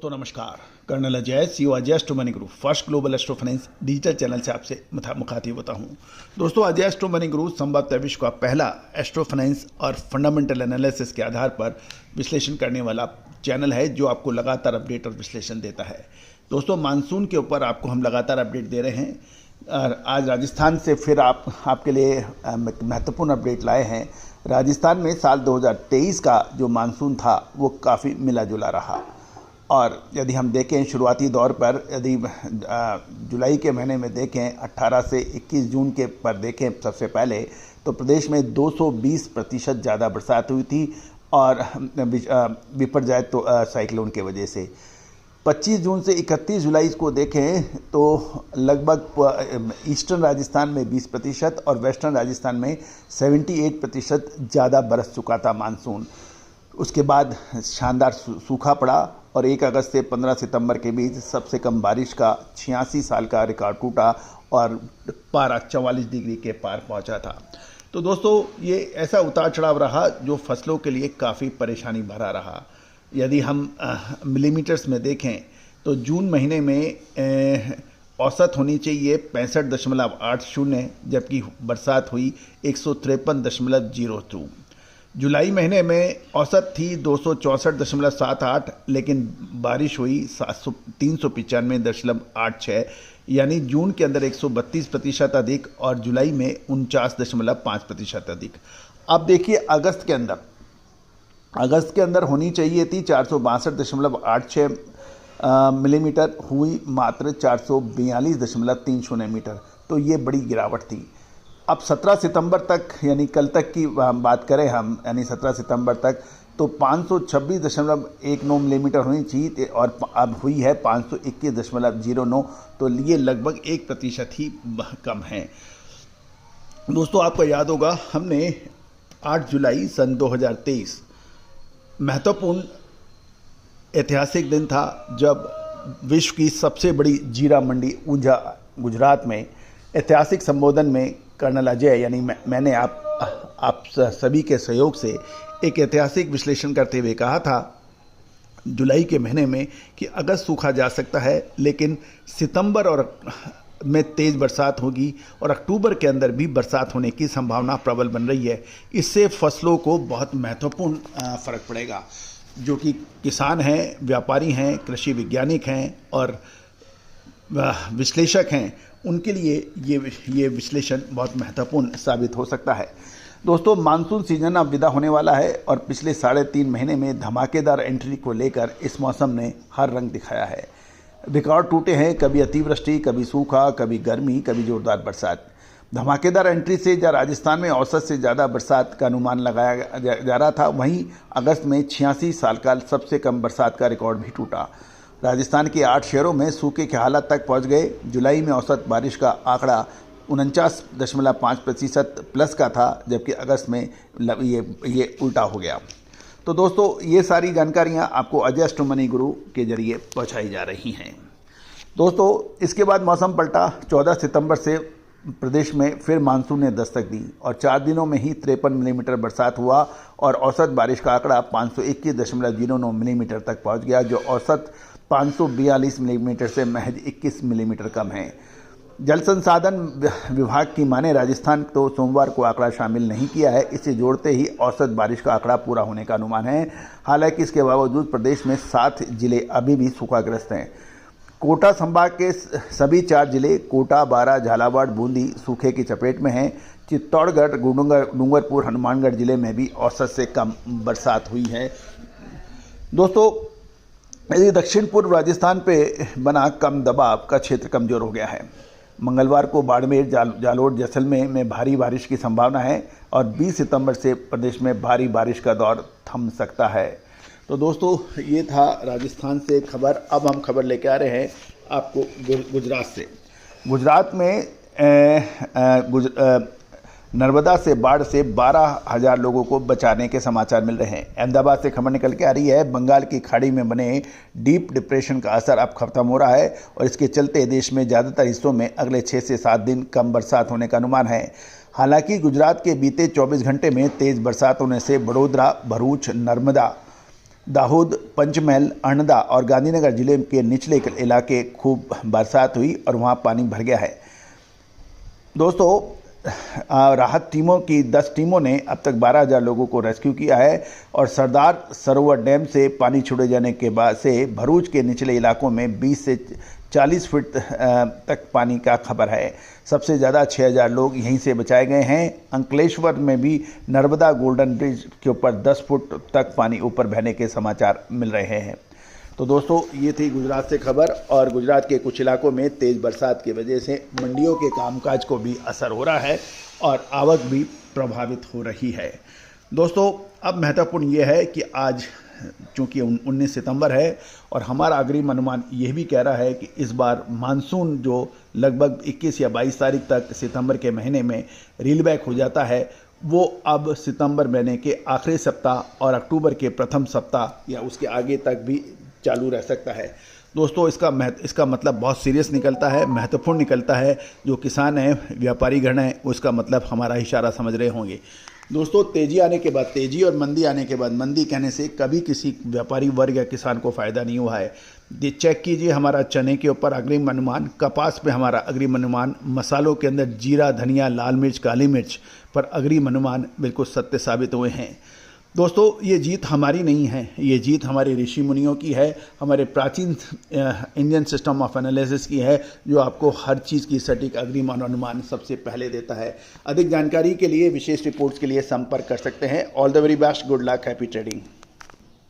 दोस्तों नमस्कार। Colonel Ajay CEO Ajay astro money group first global astro finance digital channel से आपसे मुखातिब होता हूं। दोस्तों अजय एस्ट्रो मनी ग्रुप संभवतः विश्व का पहला एस्ट्रो फाइनेंस और फंडामेंटल एनालिसिस के आधार पर विश्लेषण करने वाला चैनल है जो आपको लगातार अपडेट और विश्लेषण देता है। दोस्तों मानसून के ऊपर आपको हम लगातार अपडेट दे रहे हैं और आज राजस्थान से फिर आपके लिए महत्वपूर्ण अपडेट लाए हैं। राजस्थान में साल 2023 का जो मानसून था वो काफ़ी मिला जुला रहा और यदि हम देखें शुरुआती दौर पर यदि जुलाई के महीने में देखें 18 से 21 जून के पर देखें सबसे पहले तो प्रदेश में 220% ज़्यादा बरसात हुई थी और विपर्जय तो साइक्लोन के वजह से। 25 जून से 31 जुलाई को देखें तो लगभग ईस्टर्न राजस्थान में 20% और वेस्टर्न राजस्थान में 78% ज़्यादा बरस चुका था मानसून। उसके बाद शानदार सूखा पड़ा और 1 अगस्त से 15 सितंबर के बीच सबसे कम बारिश का 86 साल का रिकॉर्ड टूटा और पारा 44 डिग्री के पार पहुंचा था। तो दोस्तों ये ऐसा उतार चढ़ाव रहा जो फसलों के लिए काफ़ी परेशानी भरा रहा। यदि हम मिलीमीटर्स में देखें तो जून महीने में औसत होनी चाहिए 65.80 जबकि बरसात हुई 153.02। जुलाई महीने में औसत थी 264.78 लेकिन बारिश हुई 395.86 यानी जून के अंदर 132% अधिक और जुलाई में 49.5% अधिक। अब देखिए अगस्त के अंदर होनी चाहिए थी 462.86 मिलीमीटर, हुई मात्र 442.30 मीटर, तो ये बड़ी गिरावट थी। अब 17 सितंबर तक यानी कल तक की बात करें हम यानी 17 सितंबर तक तो 526.19 मिलीमीटर होनी चाहिए और अब हुई है 521.09, तो ये लगभग 1% ही कम है। दोस्तों आपको याद होगा हमने 8 जुलाई सन 2023 महत्वपूर्ण ऐतिहासिक दिन था जब विश्व की सबसे बड़ी जीरा मंडी ऊंझा गुजरात में ऐतिहासिक संबोधन में कर्नल अजय यानी मैंने आप सभी के सहयोग से एक ऐतिहासिक विश्लेषण करते हुए कहा था जुलाई के महीने में कि अगस्त सूखा जा सकता है लेकिन सितंबर और में तेज़ बरसात होगी और अक्टूबर के अंदर भी बरसात होने की संभावना प्रबल बन रही है। इससे फसलों को बहुत महत्वपूर्ण फ़र्क पड़ेगा। जो कि किसान हैं, व्यापारी हैं, कृषि वैज्ञानिक हैं और विश्लेषक हैं, उनके लिए ये विश्लेषण बहुत महत्वपूर्ण साबित हो सकता है। दोस्तों मानसून सीजन अब विदा होने वाला है और पिछले 3.5 महीने में धमाकेदार एंट्री को लेकर इस मौसम ने हर रंग दिखाया है। रिकॉर्ड टूटे हैं, कभी अतिवृष्टि, कभी सूखा, कभी गर्मी, कभी जोरदार बरसात। धमाकेदार एंट्री से जहाँ राजस्थान में औसत से ज़्यादा बरसात का अनुमान लगाया जा रहा था, वहीं अगस्त में 86 साल का सबसे कम बरसात का रिकॉर्ड भी टूटा। राजस्थान के 8 शहरों में सूखे के हालात तक पहुंच गए। जुलाई में औसत बारिश का आंकड़ा 49.5% प्लस का था जबकि अगस्त में ये उल्टा हो गया। तो दोस्तों ये सारी जानकारियां आपको अजय एस्ट्रो मनी गुरु के जरिए पहुंचाई जा रही हैं। दोस्तों इसके बाद मौसम पलटा। 14 सितंबर से प्रदेश में फिर मानसून ने दस्तक दी और 4 दिनों में ही 53 मिलीमीटर बरसात हुआ और औसत बारिश का आंकड़ा 521.09 मिलीमीटर तक पहुंच गया, जो औसत 542 मिलीमीटर से महज 21 मिलीमीटर कम है। जल संसाधन विभाग की माने राजस्थान तो सोमवार को आंकड़ा शामिल नहीं किया है, इसे जोड़ते ही औसत बारिश का आंकड़ा पूरा होने का अनुमान है। हालांकि इसके बावजूद प्रदेश में 7 जिले अभी भी सूखाग्रस्त हैं। कोटा संभाग के सभी 4 जिले कोटा, बारां, झालावाड़, बूंदी सूखे की चपेट में हैं। चित्तौड़गढ़, डूंगरपुर, हनुमानगढ़ जिले में भी औसत से कम बरसात हुई है। दोस्तों यदि दक्षिण पूर्व राजस्थान पे बना कम दबाव का क्षेत्र कमजोर हो गया है। मंगलवार को बाड़मेर, जालोर, जैसलमेर में भारी बारिश की संभावना है और 20 सितंबर से प्रदेश में भारी बारिश का दौर थम सकता है। तो दोस्तों ये था राजस्थान से खबर। अब हम खबर लेके आ रहे हैं आपको गुजरात से। गुजरात में नर्मदा से बाढ़ से 12,000 लोगों को बचाने के समाचार मिल रहे हैं। अहमदाबाद से खबर निकल के आ रही है बंगाल की खाड़ी में बने डीप डिप्रेशन का असर अब खत्म हो रहा है और इसके चलते देश में ज़्यादातर हिस्सों में अगले 6 से 7 दिन कम बरसात होने का अनुमान है। हालांकि गुजरात के बीते 24 घंटे में तेज़ बरसात होने से वडोदरा, भरूच, नर्मदा दाहोद, पंचमहल, अणदा और गांधीनगर जिले के निचले इलाके खूब बरसात हुई और वहां पानी भर गया है। दोस्तों, राहत टीमों की 10 टीमों ने अब तक 12,000 लोगों को रेस्क्यू किया है और सरदार सरोवर डैम से पानी छोड़े जाने के बाद से भरूच के निचले इलाकों में 20 से 40 फीट तक पानी का खबर है। सबसे ज़्यादा 6,000 लोग यहीं से बचाए गए हैं। अंकलेश्वर में भी नर्मदा गोल्डन ब्रिज के ऊपर 10 फुट तक पानी ऊपर बहने के समाचार मिल रहे हैं। तो दोस्तों, ये थी गुजरात से खबर और गुजरात के कुछ इलाकों में तेज़ बरसात की वजह से मंडियों के कामकाज को भी असर हो रहा है और आवक भी प्रभावित हो रही है। दोस्तों, अब महत्वपूर्ण ये है कि आज चूँकि 19 सितंबर है और हमारा अग्रिम अनुमान यह भी कह रहा है कि इस बार मानसून जो लगभग 21 या 22 तारीख तक सितंबर के महीने में रील बैक हो जाता है, वो अब सितंबर महीने के आखिरी सप्ताह और अक्टूबर के प्रथम सप्ताह या उसके आगे तक भी चालू रह सकता है। दोस्तों, इसका मतलब बहुत सीरियस निकलता है, महत्वपूर्ण निकलता है। जो किसान हैं, व्यापारी गण हैं, उसका मतलब हमारा इशारा समझ रहे होंगे। दोस्तों, तेज़ी आने के बाद तेज़ी और मंदी आने के बाद मंदी कहने से कभी किसी व्यापारी वर्ग या किसान को फ़ायदा नहीं हुआ है। चेक कीजिए हमारा चने के ऊपर अग्रिम अनुमान, कपास पे हमारा अग्रिम अनुमान, मसालों के अंदर जीरा, धनिया, लाल मिर्च, काली मिर्च पर अग्रिम अनुमान बिल्कुल सत्य साबित हुए हैं। दोस्तों, ये जीत हमारी नहीं है, ये जीत हमारे ऋषि मुनियों की है, हमारे प्राचीन इंडियन सिस्टम ऑफ एनालिसिस की है, जो आपको हर चीज़ की सटीक अग्रिम अनुमान सबसे पहले देता है। अधिक जानकारी के लिए, विशेष रिपोर्ट्स के लिए संपर्क कर सकते हैं। All the very best, good luck, happy trading.